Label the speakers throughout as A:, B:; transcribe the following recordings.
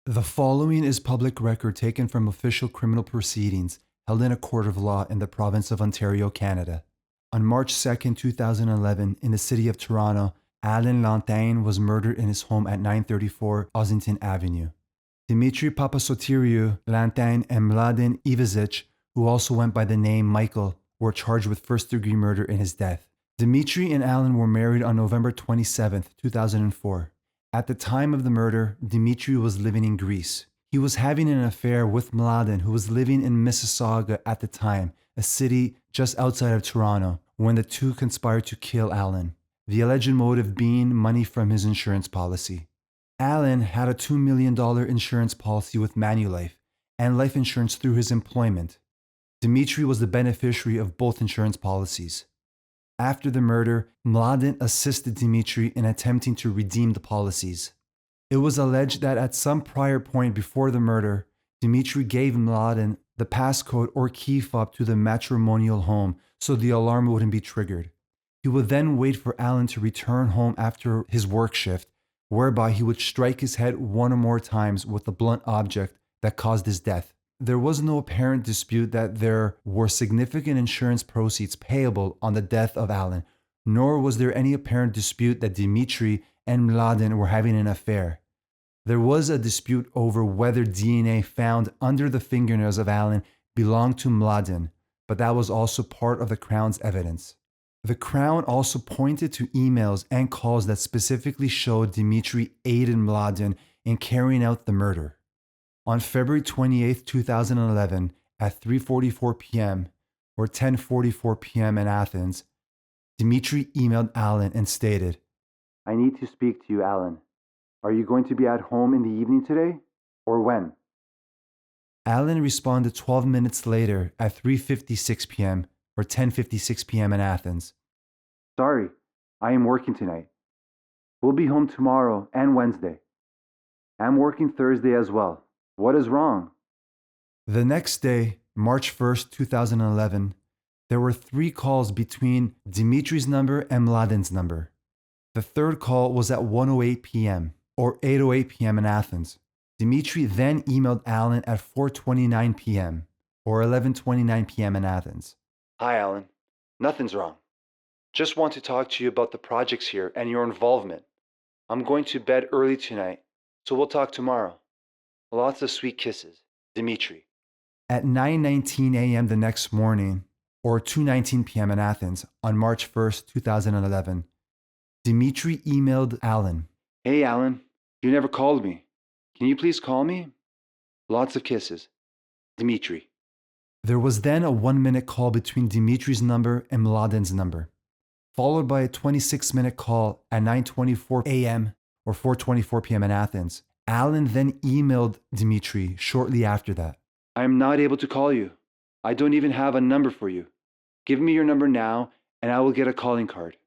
A: The following is public record taken from official criminal proceedings held in a court of law in the province of Ontario, Canada. On March 2nd, 2011, in the city of Toronto, Allan Lanteigne was murdered in his home at 934 Ossington Avenue. Demitry Papasotiriou-Lanteigne and Mladen Ivezic, who also went by the name Michael, were charged with first-degree murder in his death. Demitry and Allan were married on November 27, 2004. At the time of the murder, Demitry was living in Greece. He was having an affair with Mladen, who was living in Mississauga at the time, a city just outside of Toronto, when the two conspired to kill Allan, the alleged motive being money from his insurance policy. Allan had a $2 million insurance policy with Manulife and life insurance through his employment. Demitry was the beneficiary of both insurance policies. After the murder, Mladen assisted Demitry in attempting to redeem the policies. It was alleged that at some prior point before the murder, Demitry gave Mladen the passcode or key fob to the matrimonial home so the alarm wouldn't be triggered. He would then wait for Allan to return home after his work shift, whereby he would strike his head one or more times with a blunt object that caused his death. There was no apparent dispute that there were significant insurance proceeds payable on the death of Allan, nor was there any apparent dispute that Demitry and Mladen were having an affair. There was a dispute over whether DNA found under the fingernails of Allan belonged to Mladen, but that was also part of the Crown's evidence. The Crown also pointed to emails and calls that specifically showed Demitry aided Mladen in carrying out the murder. On February 28, 2011, at 3:44 p.m. or 10:44 p.m. in Athens, Demitry emailed Allan and stated, "I need to speak to you, Allan. Are you going to be at home in the evening today, or when?" Allan responded 12 minutes later at 3:56 p.m. or 10:56 p.m. in Athens. "Sorry, I am working tonight. We'll be home tomorrow and Wednesday. I'm working Thursday as well. What is wrong?" The next day, March 1st, 2011, there were 3 calls between Demitry's number and Mladen's number. The third call was at 1:08 p.m. or 8:08 p.m. in Athens. Demitry then emailed Allan at 4:29 p.m. or 11:29 p.m. in Athens. "Hi, Allan. Nothing's wrong. Just want to talk to you about the projects here and your involvement. I'm going to bed early tonight, so we'll talk tomorrow. Lots of sweet kisses, Demitry." At 9:19 a.m. the next morning, or 2:19 p.m. in Athens, on March 1st, 2011, Demitry emailed Allan. "Hey, Allan, you never called me. Can you please call me? Lots of kisses, Demitry." There was then a 1-minute call between Demitry's number and Mladen's number, followed by a 26-minute call at 9:24 a.m. or 4:24 p.m. in Athens. Allan then emailed Demitry shortly after that. "I am not able to call you. I don't even have a number for you. Give me your number now and I will get a calling card."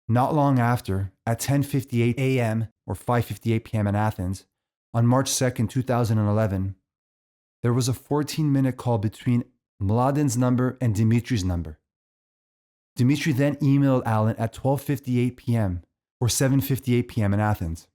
A: Not long after, at 10:58 a.m. or 5:58 p.m. in Athens, on March 2nd, 2011, there was a 14-minute call between Mladen's number and Demitry's number. Demitry then emailed Allan at 12:58 p.m. or 7:58 p.m. in Athens.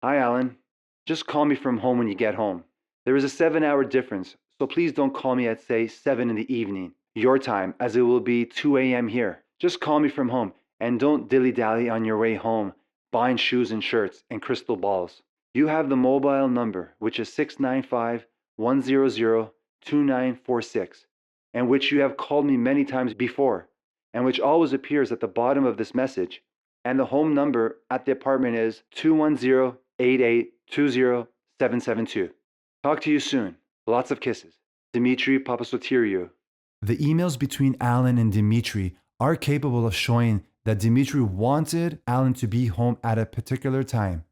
A: "Hi, Allan. Just call me from home when you get home. There is a 7-hour difference, so please don't call me at, say, 7 in the evening, your time, as it will be 2 a.m. here. Just call me from home, and don't dilly-dally on your way home, buying shoes and shirts and crystal balls. You have the mobile number, which is 695-100-2946, and which you have called me many times before, and which always appears at the bottom of this message. And the home number at the apartment is 210-8820-772. Talk to you soon. Lots of kisses. Demitry Papasotiriou." The emails between Allan and Demitry are capable of showing that Demitry wanted Allan to be home at a particular time,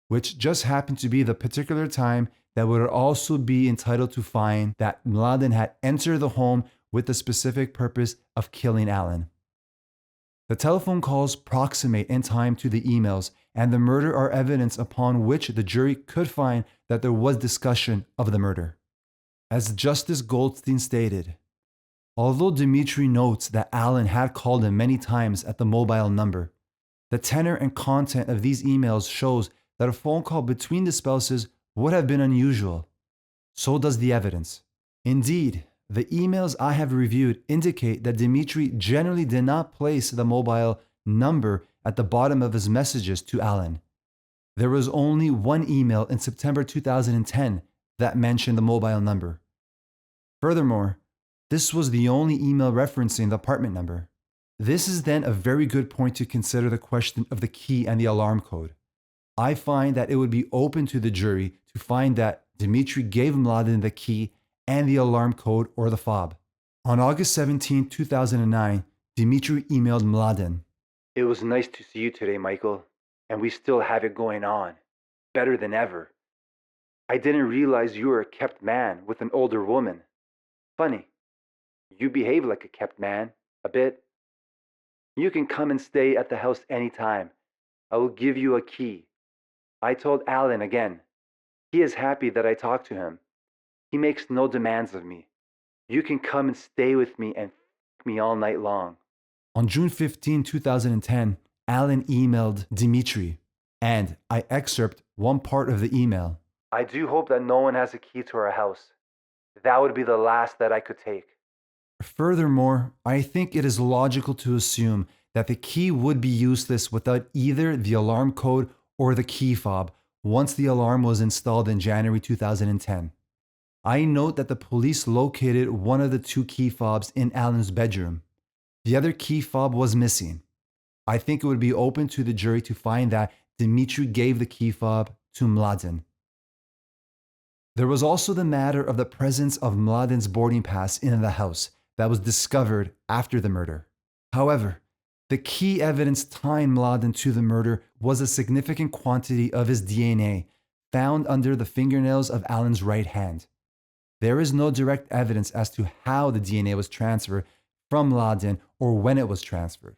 A: which just happened to be the particular time that would also be entitled to find that Mladen had entered the home with the specific purpose of killing Allan. The telephone calls proximate in time to the emails, and the murder are evidence upon which the jury could find that there was discussion of the murder. As Justice Goldstein stated, although Demitry notes that Allan had called him many times at the mobile number, the tenor and content of these emails shows that a phone call between the spouses would have been unusual. So does the evidence. Indeed, the emails I have reviewed indicate that Demitry generally did not place the mobile number at the bottom of his messages to Allan. There was only one email in September 2010 that mentioned the mobile number. Furthermore, this was the only email referencing the apartment number. This is then a very good point to consider the question of the key and the alarm code. I find that it would be open to the jury to find that Demitry gave Mladen the key and the alarm code or the fob. On August 17, 2009, Demitry emailed Mladen.
B: It was nice to see you today, Michael, and we still have it going on. Better than ever. I didn't realize you were a kept man with an older woman. Funny. You behave like a kept man, a bit. You can come and stay at the house anytime. I will give you a key. I told Allan again. He is happy that I talked to him. He makes no demands of me. You can come and stay with me and f me all night long.
A: On June 15, 2010, Allan emailed Demitry, and I excerpt one part of the email.
B: I do hope that no one has a key to our house. That would be the last that I could take.
A: Furthermore, I think it is logical to assume that the key would be useless without either the alarm code or the key fob once the alarm was installed in January 2010. I note that the police located one of the two key fobs in Allan's bedroom. The other key fob was missing. I think it would be open to the jury to find that Demitry gave the key fob to Mladen. There was also the matter of the presence of Mladen's boarding pass in the house that was discovered after the murder. However, the key evidence tying Mladen to the murder was a significant quantity of his DNA found under the fingernails of Allan's right hand. There is no direct evidence as to how the DNA was transferred from Mladen or when it was transferred.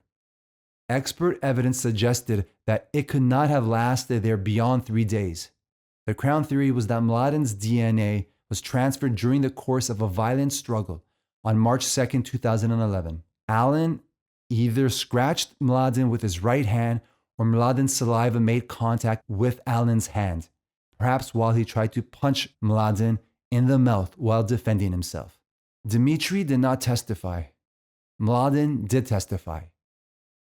A: Expert evidence suggested that it could not have lasted there beyond 3 days. The Crown theory was that Mladen's DNA was transferred during the course of a violent struggle on March 2, 2011. Allan either scratched Mladen with his right hand or Mladen's saliva made contact with Allan's hand, perhaps while he tried to punch Mladen in the mouth while defending himself. Demitry did not testify. Mladen did testify.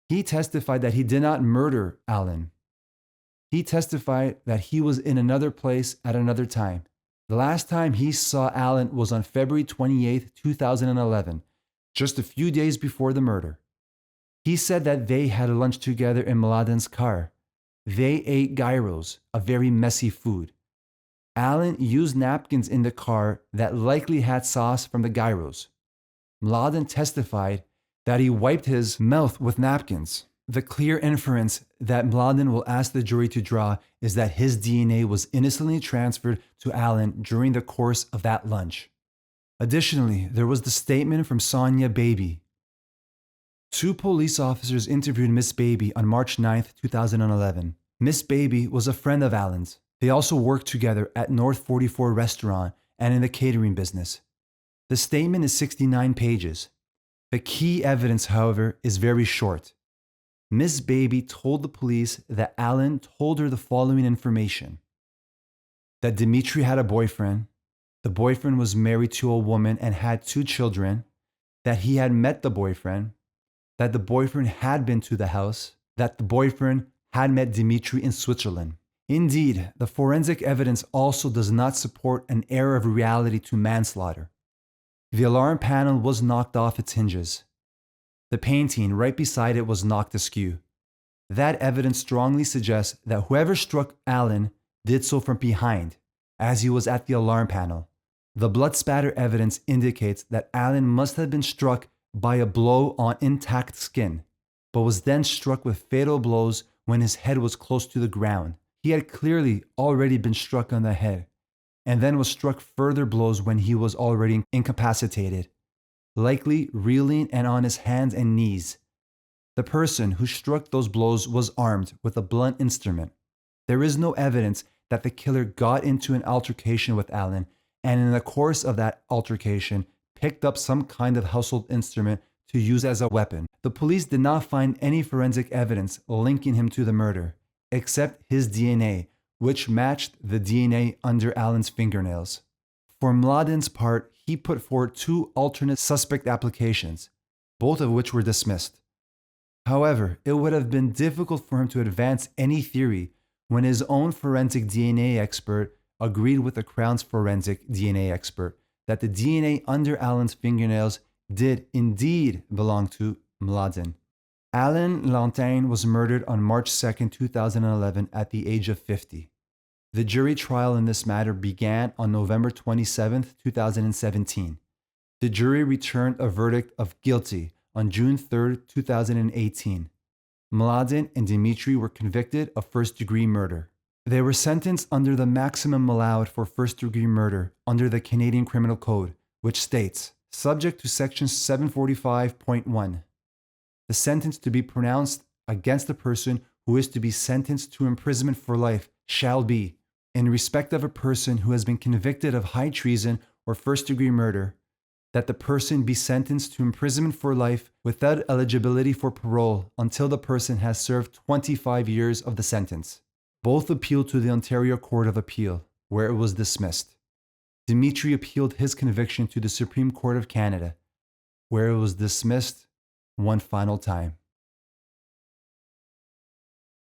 A: He testified that he did not murder Allan. He testified that he was in another place at another time. The last time he saw Allan was on February 28, 2011, just a few days before the murder. He said that they had lunch together in Mladen's car. They ate gyros, a very messy food. Allan used napkins in the car that likely had sauce from the gyros. Mladen testified that he wiped his mouth with napkins. The clear inference that Mladen will ask the jury to draw is that his DNA was innocently transferred to Allan during the course of that lunch. Additionally, there was the statement from Sonia Baby. 2 police officers interviewed Miss Baby on March 9, 2011. Miss Baby was a friend of Allan's. They also worked together at North 44 Restaurant and in the catering business. The statement is 69 pages. The key evidence, however, is very short. Miss Baby told the police that Allan told her the following information: that Demitry had a boyfriend, the boyfriend was married to a woman and had 2 children, that he had met the boyfriend, that the boyfriend had been to the house, that the boyfriend had met Demitry in Switzerland. Indeed, the forensic evidence also does not support an error of reality to manslaughter. The alarm panel was knocked off its hinges. The painting right beside it was knocked askew. That evidence strongly suggests that whoever struck Allan did so from behind, as he was at the alarm panel. The blood spatter evidence indicates that Allan must have been struck by a blow on intact skin, but was then struck with fatal blows when his head was close to the ground. He had clearly already been struck on the head, and then was struck further blows when he was already incapacitated, likely reeling and on his hands and knees. The person who struck those blows was armed with a blunt instrument. There is no evidence that the killer got into an altercation with Allan, and in the course of that altercation, picked up some kind of household instrument to use as a weapon. The police did not find any forensic evidence linking him to the murder, except his DNA, which matched the DNA under Allan's fingernails. For Mladen's part, he put forward 2 alternate suspect applications, both of which were dismissed. However, it would have been difficult for him to advance any theory when his own forensic DNA expert agreed with the Crown's forensic DNA expert that the DNA under Allan's fingernails did indeed belong to Mladen. Allan Lanteigne was murdered on March 2, 2011 at the age of 50. The jury trial in this matter began on November 27, 2017. The jury returned a verdict of guilty on June 3, 2018. Mladen and Demitry were convicted of first-degree murder. They were sentenced under the maximum allowed for first-degree murder under the Canadian Criminal Code, which states, subject to Section 745.1, the sentence to be pronounced against the person who is to be sentenced to imprisonment for life shall be, in respect of a person who has been convicted of high treason or first-degree murder, that the person be sentenced to imprisonment for life without eligibility for parole until the person has served 25 years of the sentence. Both appealed to the Ontario Court of Appeal, where it was dismissed. Demitry appealed his conviction to the Supreme Court of Canada, where it was dismissed one final time.